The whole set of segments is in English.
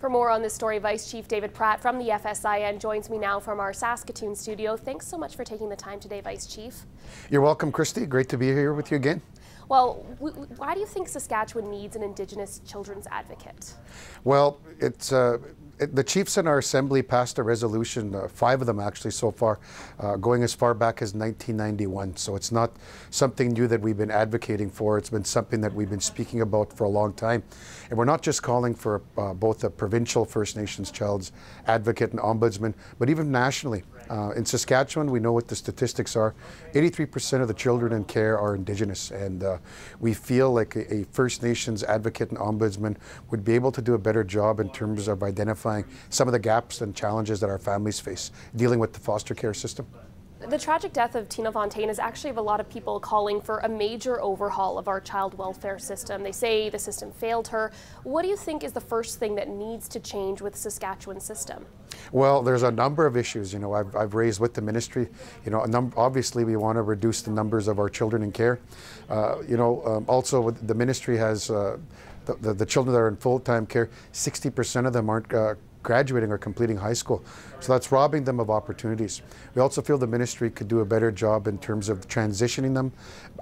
For more on this story, Vice Chief David Pratt from the FSIN joins me now from our Saskatoon studio. Thanks so much for taking the time today, Vice Chief. You're welcome, Christy. Great to be here with you again. Well, why do you think Saskatchewan needs an Indigenous children's advocate? Well, the chiefs in our assembly passed a resolution, 5 of them actually so far, going as far back as 1991. So it's not something new that we've been advocating for. It's been something that we've been speaking about for a long time. And we're not just calling for both a provincial First Nations child's advocate and ombudsman, but even nationally. In Saskatchewan, we know what the statistics are. 83% of the children in care are Indigenous, and we feel like a First Nations advocate and ombudsman would be able to do a better job in terms of identifying some of the gaps and challenges that our families face dealing with the foster care system. The tragic death of Tina Fontaine is actually of a lot of people calling for a major overhaul of our child welfare system. They say the system failed her. What do you think is the first thing that needs to change with Saskatchewan's system? Well, there's a number of issues, I've raised with the ministry. Obviously we want to reduce the numbers of our children in care. Also the ministry has the children that are in full-time care, 60% of them aren't graduating or completing high school. So that's robbing them of opportunities. We also feel the ministry could do a better job in terms of transitioning them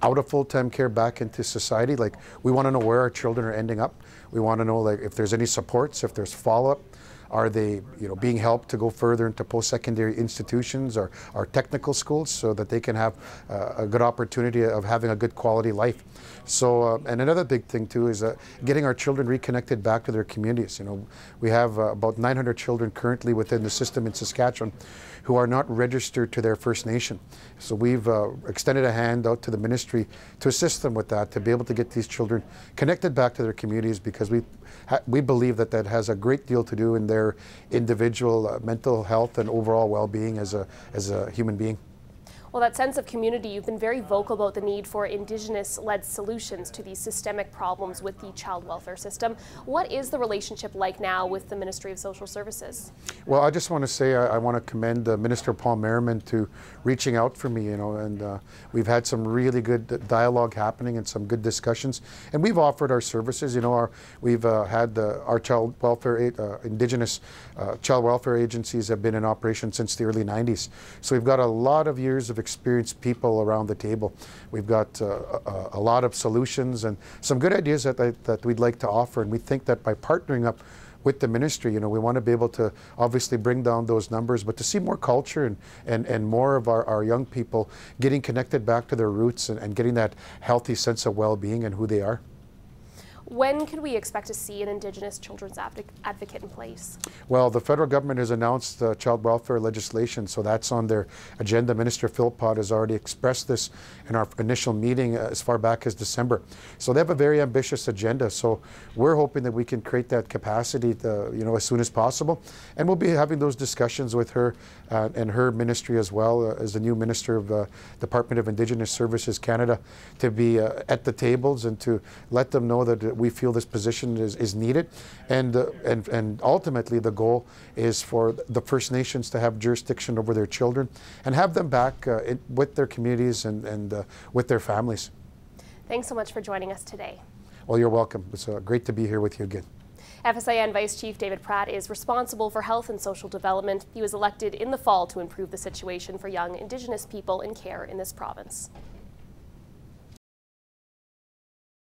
out of full-time care back into society. Like, we want to know where our children are ending up. We want to know, like, if there's any supports, if there's follow-up. Are they, being helped to go further into post-secondary institutions or technical schools so that they can have a good opportunity of having a good quality life? So, and another big thing too is getting our children reconnected back to their communities. We have about 900 children currently within the system in Saskatchewan who are not registered to their First Nation. So we've extended a hand out to the ministry to assist them with that, to be able to get these children connected back to their communities, because we believe that that has a great deal to do in their individual mental health and overall well-being as a human being. Well, that sense of community, you've been very vocal about the need for Indigenous-led solutions to these systemic problems with the child welfare system. What is the relationship like now with the Ministry of Social Services? Well, I just want to say I want to commend Minister Paul Merriman to reaching out for me, and we've had some really good dialogue happening and some good discussions. And we've offered our services. We've had our child welfare, Indigenous child welfare agencies have been in operation since the early 90s. So we've got a lot of years of experienced people around the table. We've got a lot of solutions and some good ideas that we'd like to offer, and we think that by partnering up with the ministry, we want to be able to obviously bring down those numbers, but to see more culture and more of our young people getting connected back to their roots and getting that healthy sense of well-being and who they are. When can we expect to see an Indigenous children's advocate in place? Well, the federal government has announced child welfare legislation, so that's on their agenda. Minister Philpott has already expressed this in our initial meeting as far back as December. So they have a very ambitious agenda. So we're hoping that we can create that capacity, as soon as possible. And we'll be having those discussions with her and her ministry as well as the new Minister of Department of Indigenous Services Canada, to be at the tables and to let them know that we feel this position is needed, and ultimately the goal is for the First Nations to have jurisdiction over their children and have them back with their communities and with their families. Thanks so much for joining us today. Well, you're welcome. It's great to be here with you again. FSIN Vice Chief David Pratt is responsible for health and social development. He was elected in the fall to improve the situation for young Indigenous people in care in this province.